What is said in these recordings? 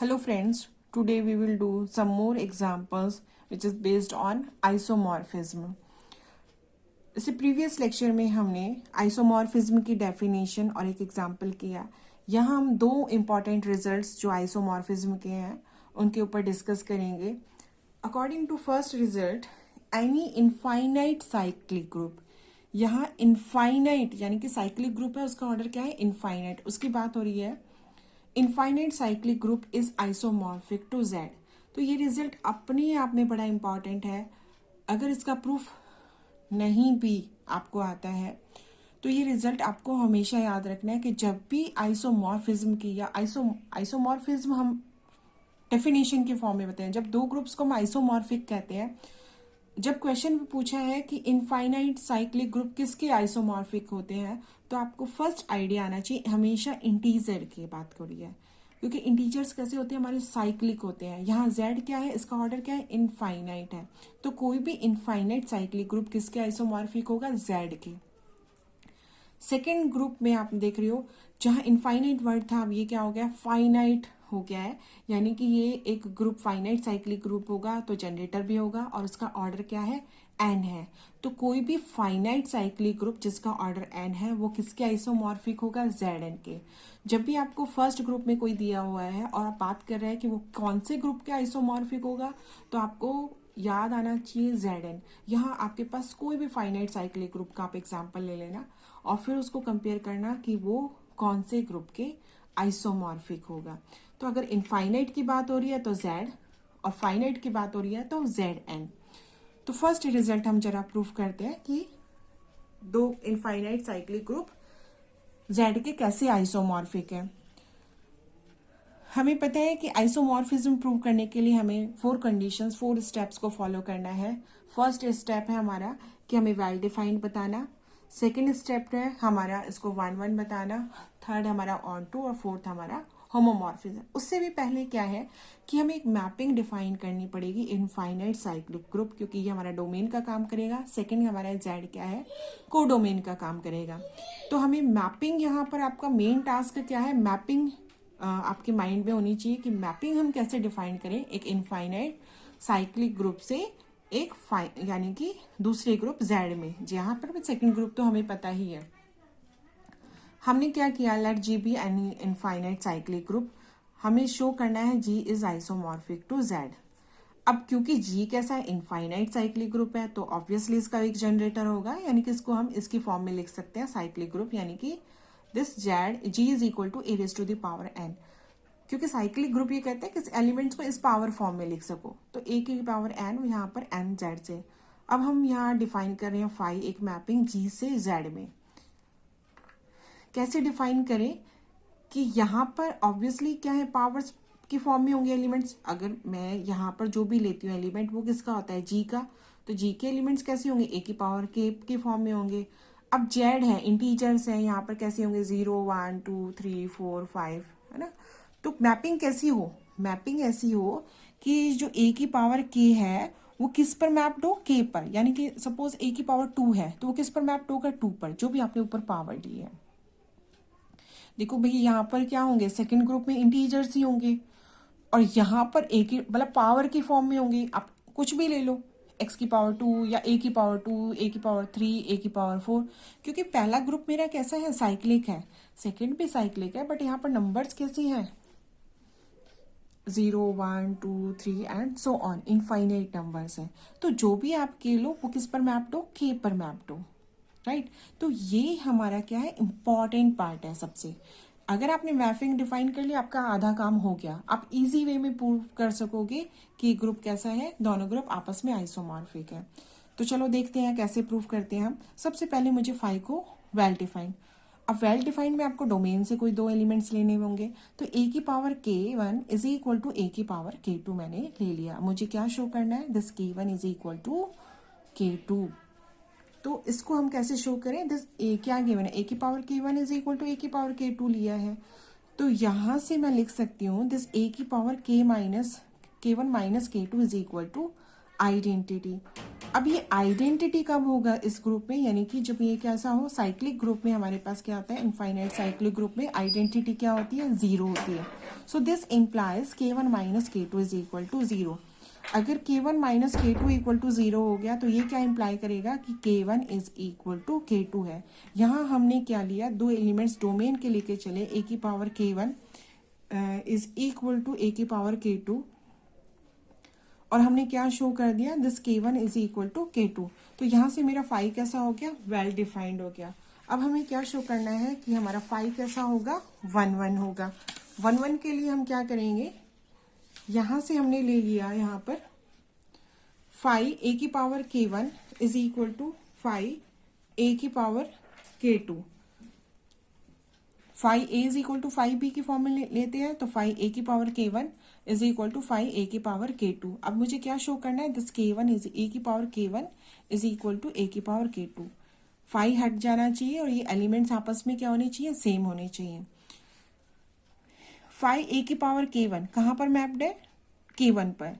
Hello friends, today we will do some more examples which is based on isomorphism. इससे previous lecture में हमने isomorphism की definition और एक एग्जाम्पल किया. यहाँ हम दो इम्पॉर्टेंट रिजल्ट्स जो आइसोमॉर्फिज्म के हैं उनके ऊपर डिस्कस करेंगे. According to first result, any infinite cyclic group, यहाँ इनफाइनाइट यानी कि साइक्लिक ग्रुप है, उसका ऑर्डर क्या है? इनफाइनाइट. उसकी बात हो रही है infinite cyclic group is isomorphic to Z. तो ये रिजल्ट अपने आप में बड़ा इंपॉर्टेंट है. अगर इसका प्रूफ नहीं भी आपको आता है तो ये रिजल्ट आपको हमेशा याद रखना है कि जब भी आइसोमॉर्फिज्म की या आइसोमॉर्फिज्म हम डेफिनेशन के फॉर्म में बताएं, जब दो ग्रुप्स को हम आइसोमॉर्फिक कहते हैं, जब क्वेश्चन में पूछा है कि इनफाइनाइट साइक्लिक ग्रुप किसके आइसोमॉर्फिक होते हैं, तो आपको फर्स्ट आइडिया आना चाहिए हमेशा इंटीजर की बात करी है, क्योंकि इंटीजर्स कैसे होते हैं? हमारे साइक्लिक होते हैं. यहाँ जेड क्या है? इसका ऑर्डर क्या है? इनफाइनाइट है. तो कोई भी इनफाइनाइट साइक्लिक ग्रुप किसके आइसोमॉर्फिक होगा? जेड के. सेकेंड ग्रुप में आप देख रहे हो जहां इनफाइनाइट वर्ड था, अब ये क्या हो गया? फाइनाइट हो गया है. यानी कि ये एक ग्रुप फाइनाइट साइक्लिक ग्रुप होगा तो जनरेटर भी होगा और उसका ऑर्डर क्या है? एन है. तो कोई भी फाइनाइट साइक्लिक ग्रुप जिसका ऑर्डर एन है वो किसके आइसोमॉर्फिक होगा? जेड एन के. जब भी आपको फर्स्ट ग्रुप में कोई दिया हुआ है और आप बात कर रहे हैं कि वो कौन से ग्रुप के आइसोमॉर्फिक होगा, तो आपको याद आना चाहिए जेड एन. यहाँ आपके पास कोई भी फाइनाइट साइक्लिक ग्रुप का आप एग्जाम्पल ले लेना और फिर उसको कंपेयर करना कि वो कौन से ग्रुप के आइसोमॉर्फिक होगा. तो अगर इनफाइनाइट की बात हो रही है तो जेड, और फाइनाइट की बात हो रही है तो जेड एन. तो फर्स्ट रिजल्ट हम जरा प्रूफ करते हैं कि दो इनफाइनाइट साइक्लिक ग्रुप जेड के कैसे आइसोमॉर्फिक है. हमें पता है कि आइसोमॉर्फिज्म प्रूव करने के लिए हमें 4 कंडीशंस, 4 स्टेप्स को फॉलो करना है. फर्स्ट स्टेप है हमारा कि हमें वेल डिफाइंड बताना. सेकेंड स्टेप है हमारा इसको 1-1 बताना. थर्ड हमारा ऑन टू, और फोर्थ हमारा होमोमॉर्फिज्म. उससे भी पहले क्या है कि हमें एक मैपिंग डिफाइन करनी पड़ेगी इनफाइनाइट साइक्लिक ग्रुप, क्योंकि ये हमारा डोमेन का काम करेगा. सेकंड हमारा जेड क्या है? कोडोमेन का काम करेगा. तो हमें मैपिंग, यहाँ पर आपका मेन टास्क क्या है? मैपिंग आपके माइंड में होनी चाहिए कि मैपिंग हम कैसे डिफाइन करें एक इनफाइनाइट साइक्लिक ग्रुप से एक यानी कि दूसरे ग्रुप जेड में. जहाँ पर सेकंड ग्रुप तो हमें पता ही है. हमने क्या किया? Let G be any infinite cyclic group. हमें शो करना है G is isomorphic to Z. अब क्योंकि जी कैसा है? इनफाइनाइट साइक्लिक ग्रुप है, तो ऑब्वियसली इसका एक जनरेटर होगा, यानी कि इसको हम इसकी फॉर्म में लिख सकते हैं साइक्लिक ग्रुप, यानी कि this Z G is equal to a raise to the power n. क्योंकि साइक्लिक ग्रुप ये कहते हैं कि एलिमेंट्स को इस पावर फॉर्म में लिख सको, तो ए की पावर एन, यहाँ पर एन जेड से. अब हम यहाँ डिफाइन कर रहे हैं फाई एक मैपिंग जी से जेड में. कैसे डिफाइन करें कि यहाँ पर ऑब्वियसली क्या है? पावर्स की फॉर्म में होंगे एलिमेंट्स. अगर मैं यहाँ पर जो भी लेती हूँ एलिमेंट वो किसका होता है? जी का. तो जी के एलिमेंट्स कैसे होंगे? ए की पावर के की फॉर्म में होंगे. अब जेड है, इंटीजर्स हैं, यहाँ पर कैसे होंगे? 0 1 2 3 4 5, है ना. तो मैपिंग कैसी हो? मैपिंग ऐसी हो कि जो ए की पावर के है वो किस पर मैप्ड हो? के पर. यानी कि सपोज ए की पावर 2 है तो वो किस पर मैप्ड होगा? 2 पर, जो भी आपने ऊपर पावर ली है. देखो भाई यहाँ पर क्या होंगे? सेकंड ग्रुप में इंटीजर्स ही होंगे, और यहाँ पर ए की मतलब पावर की फॉर्म में होंगे. आप कुछ भी ले लो, एक्स की पावर 2 या ए की पावर 2, ए की पावर 3, ए की पावर 4. क्योंकि पहला ग्रुप मेरा कैसा है? साइक्लिक है. सेकंड भी साइक्लिक है, बट यहाँ पर नंबर्स कैसी हैं? 0 1 2 3 and so on, infinite numbers हैं. तो जो भी आप के लो वो किस पर मैप्ड हो? के पर मैप्ड हो, राइट. तो ये हमारा क्या है? इंपॉर्टेंट पार्ट है सबसे. अगर आपने मैपिंग डिफाइन कर लिया, आपका आधा काम हो गया. आप इजी वे में प्रूव कर सकोगे कि ग्रुप कैसा है, दोनों ग्रुप आपस में आइसोमॉर्फिक है. तो चलो देखते हैं कैसे प्रूव करते हैं हम. सबसे पहले मुझे फाई को वेल डिफाइन. अब वेल डिफाइंड में आपको डोमेन से कोई दो एलिमेंट्स लेने होंगे. तो ए की power k1 is equal to a की पावर k2 मैंने ले लिया. मुझे क्या शो करना है? This k1 is equal to k2. तो इसको हम कैसे शो करें? दिस ए क्या गिवन है? ए की power k1 is equal to a की पावर k2 लिया है. तो यहां से मैं लिख सकती हूँ दिस ए की power k1 minus k2 is equal to identity. अब ये आइडेंटिटी कब होगा इस ग्रुप में? यानी कि जब ये कैसा हो? साइक्लिक ग्रुप में हमारे पास क्या आता है? इनफाइनाइट साइक्लिक ग्रुप में आइडेंटिटी क्या होती है? 0 होती है. So this implies K1 minus K2 is equal to 0। अगर K1 minus K2 equal to 0 हो गया तो ये क्या इम्प्लाई करेगा कि K1 is equal to K2 है। यहाँ हमने क्या लिया, दो एलिमेंट्स डोमेन के लेके चले, a की power K1 is equal to a की पावर K2, और हमने क्या शो कर दिया, this K1 is equal to K2। तो यहाँ से मेरा फाई कैसा हो गया, वेल डिफाइंड हो गया। अब हमें क्या शो करना है कि हमारा फाई कैसा होगा, 1 1 होगा। 1 1 के लिए हम क्या करेंगे, यहाँ से हमने ले लिया यहाँ पर फाई a की power K1 is equal to phi a की power K2। Phi a is equal to phi b की फॉर्म में लेते हैं, तो फाई a की power K1 is equal to phi a की पावर K2। अब मुझे क्या शो करना है, दिस K1 इज a की power K1 is equal to a की पावर K2। फाई हट जाना चाहिए और ये एलिमेंट्स आपस में क्या होने चाहिए, सेम होने चाहिए। फाई a की पावर K1 कहाँ पर मैप्ड है, K1 पर,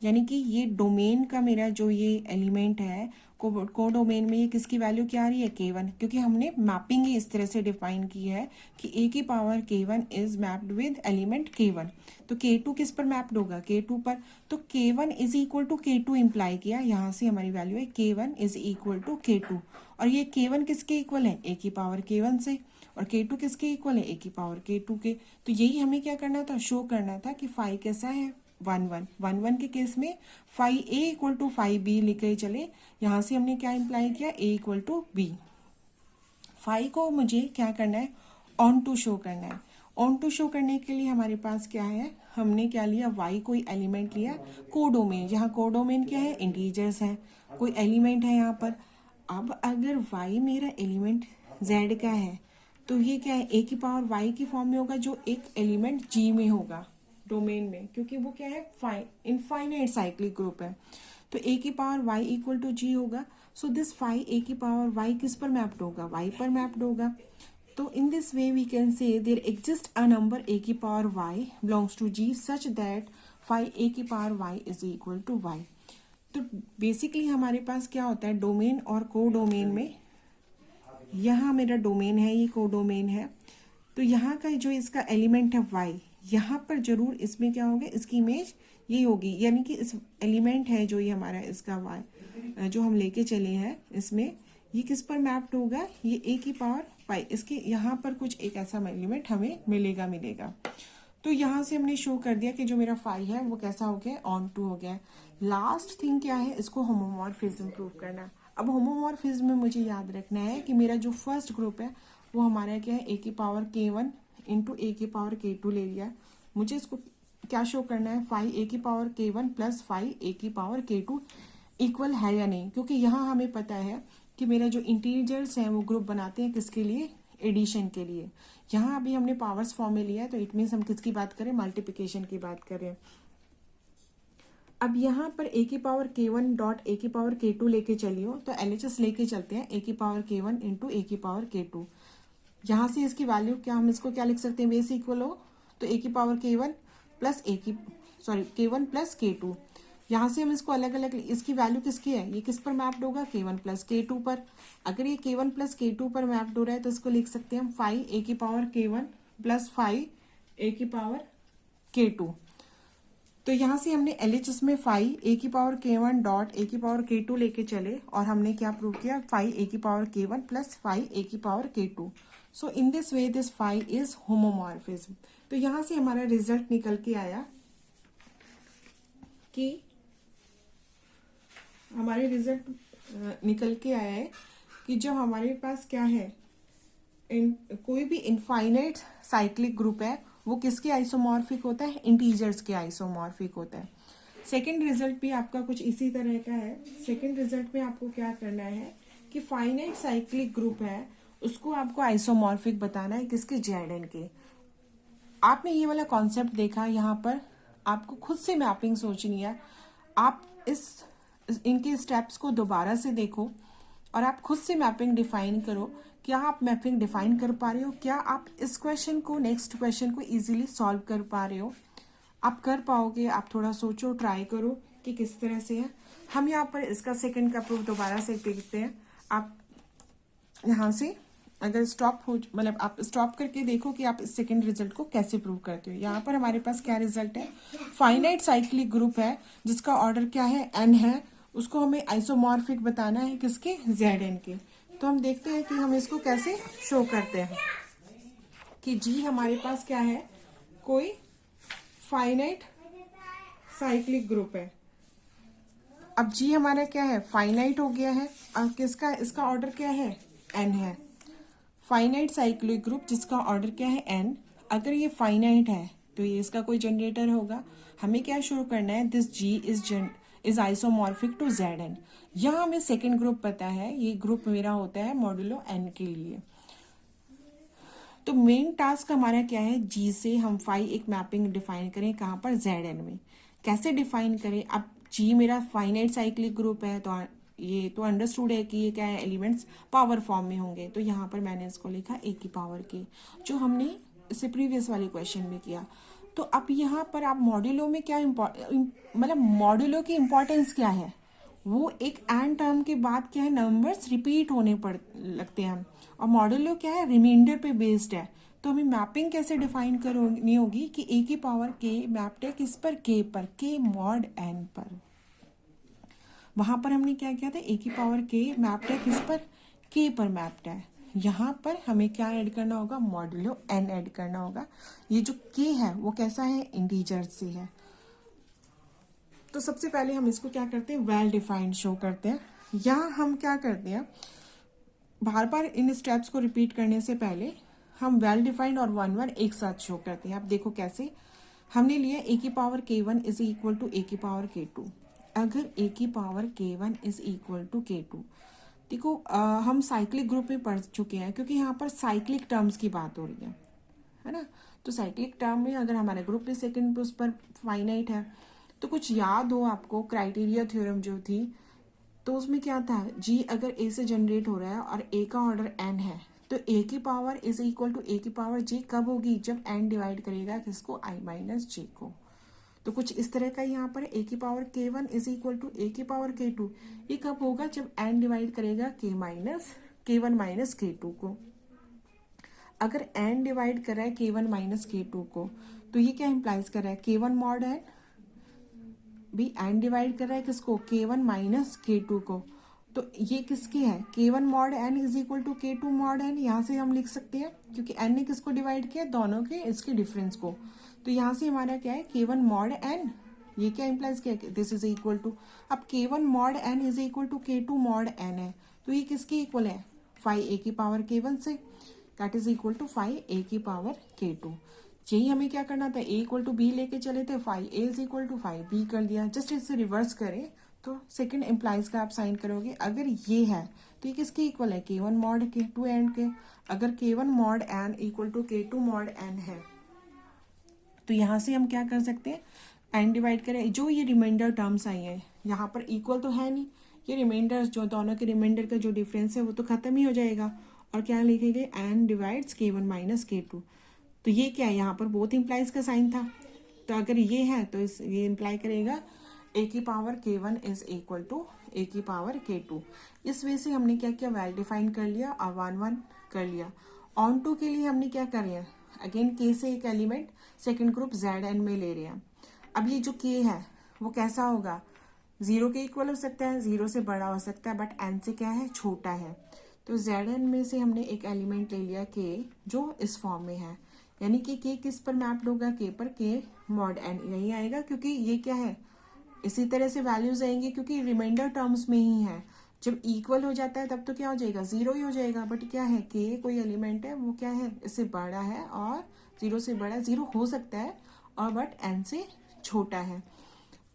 यानी कि ये डोमेन का मेरा जो ये एलिमेंट है को डोमेन में ये किसकी वैल्यू क्या आ रही है, K1, क्योंकि हमने मैपिंग ही इस तरह से डिफाइन की है कि a की power K1 is mapped with element K1। तो K2 किस पर मैप्ड होगा, K2 पर। तो K1 is equal to K2 imply किया, यहाँ से हमारी वैल्यू है K1 is equal to K2। और ये K1 किसके इक्वल है, a की पावर K1 से, और K2 किसके इक्वल है, a की पावर K2 के। तो यही हमें क्या करना था, शो करना था कि फाई कैसा है, 1 1। 1 1 के केस में phi a equal to phi b लेके चले, यहाँ से हमने क्या इम्प्लाई किया, a equal to b। Phi को मुझे क्या करना है, ऑन टू शो करना है। ऑन टू शो करने के लिए हमारे पास क्या है, हमने क्या लिया, y कोई एलिमेंट लिया कोडोमेन, यहाँ कोडोमेन क्या है, इंटीजर्स है, कोई एलिमेंट है यहाँ पर। अब अगर y मेरा एलिमेंट z का है तो ये क्या है, a की पावर y की फॉर्म में होगा, जो एक एलिमेंट g में होगा डोमेन में, क्योंकि वो क्या है, इनफाइनाइट साइक्लिक ग्रुप है। तो a की power y equal to g होगा। सो दिस फाई a की पावर y किस पर मैप्ड होगा, y पर मैप्ड होगा। तो in this way we can say there exist a number a की power y belongs to g such that phi a की power y is equal to y। तो basically हमारे पास क्या होता है, डोमेन और को डोमेन में, यहाँ मेरा डोमेन है, ये को डोमेन है, तो यहाँ का जो इसका एलिमेंट है y, यहाँ पर जरूर इसमें क्या होगा, इसकी इमेज ये होगी, यानी कि इस एलिमेंट है जो ये हमारा इसका y जो हम लेके चले हैं, इसमें ये किस पर मैप्ड होगा, ये a की पावर पाई, इसके यहाँ पर कुछ एक ऐसा एलिमेंट हमें मिलेगा। तो यहाँ से हमने शो कर दिया कि जो मेरा फाई है वो कैसा हो गया, ऑन टू हो गया। लास्ट थिंग क्या है, इसको होमोमॉर्फिज्म प्रूव करना। अब होमोमॉर्फिज्म में मुझे याद रखना है कि मेरा जो फर्स्ट ग्रुप है वो हमारा क्या है, a की पावर K1 इंटू a की पावर K2 ले लिया। मुझे इसको क्या शो करना है, फाई a की power K1 plus phi a की पावर K2 इक्वल है या नहीं, क्योंकि यहाँ हमें पता है कि मेरा जो इंटीजर्स हैं वो ग्रुप बनाते हैं किसके लिए, एडिशन के लिए। यहाँ अभी हमने पावर्स फॉर्म में लिया है, तो इट मीन्स हम किसकी बात करें, मल्टीप्लिकेशन की बात करें। अब यहाँ पर a की पावर K1 डॉट a की पावर K2 लेके चलियो, तो LHS लेके चलते हैं, a की पावर K1 इंटू a की पावर K2। यहाँ से इसकी वैल्यू क्या, हम इसको क्या लिख सकते हैं, बेस इक्वल हो तो a की power K1 plus K1 plus K2। यहाँ से हम इसको अलग अलग, इसकी वैल्यू किसकी है, ये किस पर मैप्ड होगा, K1 प्लस K2 पर। अगर ये K1 प्लस K2 पर मैप्ड हो रहा है तो इसको लिख सकते हैं हम फाई a की power K1 plus phi a की पावर K2। तो यहाँ से हमने LHS में फाई a की पावर K1 डॉट a की पावर K2 लेके चले, और हमने क्या प्रूव किया, फाई a की power K1 plus phi a की power K2। So in this way this phi is homomorphism. तो यहाँ से हमारा रिजल्ट निकल के आया कि हमारे रिजल्ट निकल के आया है कि जब हमारे पास क्या है, कोई भी इनफाइनाइट साइक्लिक ग्रुप है वो किसके आइसोमॉर्फिक होता है, इंटीजर्स के आइसोमॉर्फिक होता है। सेकंड रिजल्ट भी आपका कुछ इसी तरह का है। सेकंड रिजल्ट में आपको क्या करना है कि फाइनाइट साइक्लिक ग्रुप है उसको आपको आइसोमॉर्फिक बताना है, किसके, जेडन के। आपने ये वाला कॉन्सेप्ट देखा, यहाँ पर आपको खुद से मैपिंग सोचनी है। आप इनके स्टेप्स को दोबारा से देखो और आप खुद से मैपिंग डिफाइन करो। क्या आप मैपिंग डिफाइन कर पा रहे हो, क्या आप इस क्वेश्चन को, नेक्स्ट क्वेश्चन को इजीली सॉल्व कर पा रहे हो, आप कर पाओगे। आप थोड़ा सोचो, ट्राई करो कि किस तरह से है। हम यहाँ पर इसका सेकंड का प्रूफ दोबारा से देखते हैं। आप यहाँ से अगर स्टॉप हो मतलब आप स्टॉप करके देखो कि आप इस सेकंड रिजल्ट को कैसे प्रूव करते हो। यहाँ पर हमारे पास क्या रिजल्ट है, फाइनाइट साइक्लिक ग्रुप है जिसका ऑर्डर क्या है, एन है, उसको हमें आइसोमॉर्फिक बताना है किसके, जेड एन के। तो हम देखते हैं कि हम इसको कैसे शो करते हैं कि जी हमारे पास क्या है, कोई फाइनाइट साइक्लिक ग्रुप है। अब जी हमारा क्या है, फाइनाइट हो गया है। अब किसका, इसका ऑर्डर क्या है, एन है। फाइनाइट साइक्लिक ग्रुप जिसका ऑर्डर क्या है, एन। अगर ये फाइनाइट है तो ये इसका कोई जनरेटर होगा। हमें क्या शो करना है, this G is isomorphic to Z n. यहाँ हमें सेकेंड ग्रुप पता है, ये ग्रुप मेरा होता है मॉड्यूलो एन के लिए। तो मेन टास्क हमारा क्या है, जी से हम फाई एक मैपिंग डिफाइन करें, कहाँ पर, जेड एन में। कैसे डिफाइन करें, अब जी मेरा फाइनाइट साइक्लिक ग्रुप है तो ये तो अंडरस्टूड है कि ये क्या है, एलिमेंट्स पावर फॉर्म में होंगे। तो यहाँ पर मैंने इसको लिखा ए की पावर के, जो हमने इससे प्रीवियस वाले क्वेश्चन में किया। तो अब यहाँ पर आप मॉड्यूलो में क्या मतलब मॉड्यूलो की इंपॉर्टेंस क्या है, वो एक एंड टर्म के बाद क्या है, नंबर्स रिपीट होने पड़ लगते हैं। और मॉड्यूलो क्या है, रिमाइंडर पे बेस्ड है। तो हमें मैपिंग कैसे डिफाइन करनी होगी कि ए की पावर के मैप्ड है किस पर, के पर, के मॉड एन पर। वहां पर हमने क्या किया था, ए की पावर के मैप्ड है किस पर, के पर मैप्ड है। यहाँ पर हमें क्या ऐड करना होगा, मॉड्यूलो एन ऐड करना होगा। ये जो के है वो कैसा है, इंटीजर से है। तो सबसे पहले हम इसको क्या करते हैं, वेल डिफाइंड शो करते हैं। यहाँ हम क्या करते हैं, बार बार इन स्टेप्स को रिपीट करने से पहले हम वेल डिफाइंड और वन वन एक साथ शो करते हैं। आप देखो कैसे, हमने लिया ए की power k one is equal to a की पावर के टू। अगर ए की power k one is equal to k to, देखो हम साइक्लिक ग्रुप में पढ़ चुके हैं क्योंकि यहाँ पर साइक्लिक टर्म्स की बात हो रही है ना। तो साइक्लिक टर्म में अगर हमारे ग्रुप में सेकंड उस पर फाइनाइट है, तो कुछ याद हो आपको क्राइटेरिया थ्योरम जो थी, तो उसमें क्या था, जी अगर ए से जनरेट हो रहा है और ए का ऑर्डर एन है, तो ए की power is equal to a की पावर जे कब होगी, जब एन डिवाइड करेगा किसको, आई माइनस जे को। तो कुछ इस तरह का यहाँ पर ए की power k one is equal to a की पावर के टू, ये कब होगा, जब एन डिवाइड करेगा के वन माइनस के टू को। अगर एन डिवाइड कर रहा है के वन माइनस के टू को, तो ये क्या इंप्लाइज कर रहा है, के वन मॉड एन, भी एन डिवाइड कर रहा है किसको, के वन माइनस के टू को। तो ये किसकी है, k one mod n is equal to k two mod n. यहाँ से हम लिख सकते हैं क्योंकि एन ने किसको डिवाइड किया, दोनों के इसके डिफरेंस को। तो यहाँ से हमारा क्या है, के वन मॉड एन, ये क्या इंप्लाइज किया, दिस इज इक्वल टू, अब k one mod n is equal to k two mod n है, तो ये किसके इक्वल है, फाइव ए की पावर के वन से, that is equal to five a की पावर के टू। यही हमें क्या करना था, ए इक्वल टू बी लेके चले थे, five a is equal to five b कर दिया। जस्ट इसे रिवर्स करें तो सेकंड इम्प्लाइज का आप साइन करोगे। अगर ये है तो ये किसके इक्वल है, k one mod k two n के। अगर k one mod n equal to k two mod n है, तो यहाँ से हम क्या कर सकते हैं, एन डिवाइड करें, जो ये रिमाइंडर टर्म्स आई हैं यहाँ पर इक्वल तो है नहीं, ये रिमाइंडर्स जो दोनों के रिमाइंडर का जो डिफरेंस है वो तो खत्म ही हो जाएगा। और क्या लिखेंगे, एन डिवाइड्स के वन माइनस के टू। तो ये क्या है, यहाँ पर बोथ इम्प्लाइज का साइन था, तो अगर ये है तो ये इम्प्लाई करेगा ए की power k one is equal to a की पावर के टू। इस वे से हमने क्या किया, वेल डिफाइन कर लिया और वन वन कर लिया। ऑन टू के लिए हमने क्या कर रहे हैं, अगेन के से एक element second group Z n में ले रहे हैं। अब ये जो के है वो कैसा होगा, जीरो के इक्वल हो सकता है, जीरो से बड़ा हो सकता है, बट एन से क्या है, छोटा है। तो जेड एन में से हमने एक एलिमेंट ले लिया के, जो इस फॉर्म में है, यानी कि के किस पर मैप्ड होगा, के पर, के मॉड एन यही आएगा, क्योंकि ये क्या है, इसी तरह से वैल्यूज आएंगे क्योंकि रिमाइंडर टर्म्स में ही है। जब इक्वल हो जाता है तब तो क्या हो जाएगा, जीरो ही हो जाएगा। बट क्या है, के कोई एलिमेंट है वो क्या है, इससे बड़ा है और जीरो से बड़ा, जीरो हो सकता है और बट एन से छोटा है।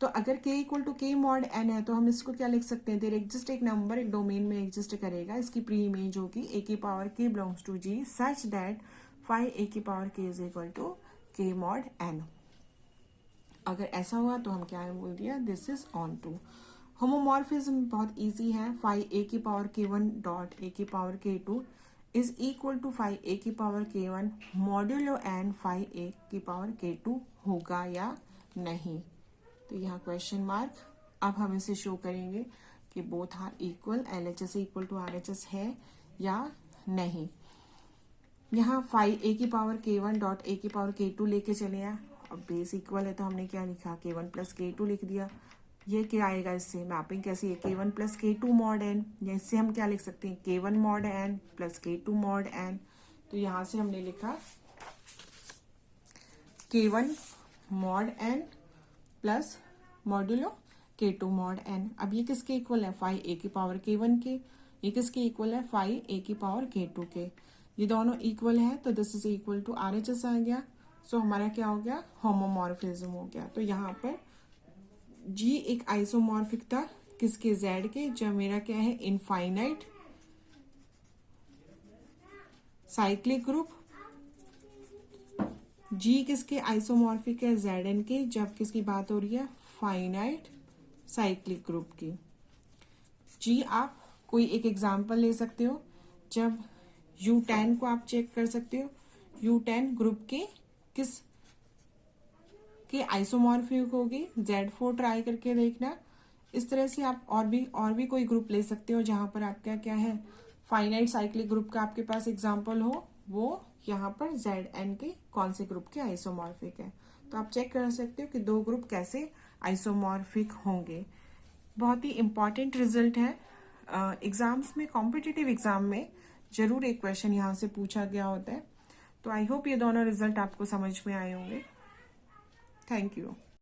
तो अगर k equal to k mod n है तो हम इसको क्या लिख सकते हैं, देर एग्जिस्ट एक नंबर एक डोमेन में एग्जिस्ट करेगा, इसकी प्री इमेज होगी ए की power k belongs to G such that five a की power k is equal to k mod n. अगर ऐसा हुआ तो हम क्या बोल दिया, this is onto. Homomorphism बहुत इजी है, फाइव ए की power k one dot a की power k two is equal to five a की power k one modulo n five a की पावर के टू होगा या नहीं। तो यहाँ क्वेश्चन मार्क। अब हम इसे शो करेंगे कि both are equal, L H S equal to R H S है या नहीं। यहाँ फाइव ए की पावर k1 डॉट ए की पावर k2 लेके चले आए। अब बेस इक्वल है तो हमने क्या लिखा, k1 प्लस k2 लिख दिया। ये क्या आएगा, इससे मैपिंग कैसी है, k1 plus k2 mod n, या इससे हम क्या लिख सकते हैं, k1 mod n plus k2 mod n। तो यहाँ से हमने लिखा k1 mod n plus modulo k2 mod n। अब ये किसके इक्वल है, फाइव ए की पावर k1 के। ये किसके इक्वल है, फाइव ए की पावर k2 के। ये दोनों इक्वल है तो this is equal to RHS आ गया। सो हमारा क्या हो गया, होमोमॉर्फिज्म हो गया। तो यहाँ पर G एक आइसोमॉर्फिक था किसके, Z के, जब मेरा क्या है, इनफाइनाइट साइक्लिक ग्रुप। G किसके आइसोमॉर्फिक है, Zn के, जब किसकी बात हो रही है, फाइनाइट साइक्लिक ग्रुप की। G आप कोई एक एग्जांपल ले सकते हो, जब U10 को आप चेक कर सकते हो, U10 ग्रुप के किस के आइसोमॉर्फिक होगी, Z4 ट्राई करके देखना। इस तरह से आप और भी कोई ग्रुप ले सकते हो जहां पर आपका क्या है, फाइनाइट साइक्लिक ग्रुप का आपके पास एग्जांपल हो, वो यहाँ पर Zn के कौन से ग्रुप के आइसोमॉर्फिक है। तो आप चेक कर सकते हो कि दो ग्रुप कैसे आइसोमॉर्फिक होंगे। बहुत ही इंपॉर्टेंट रिजल्ट है। एग्जाम्स में, कॉम्पिटिटिव एग्जाम में जरूर एक क्वेश्चन यहाँ से पूछा गया होता है। तो आई होप ये दोनों रिजल्ट आपको समझ में आए होंगे। Thank you.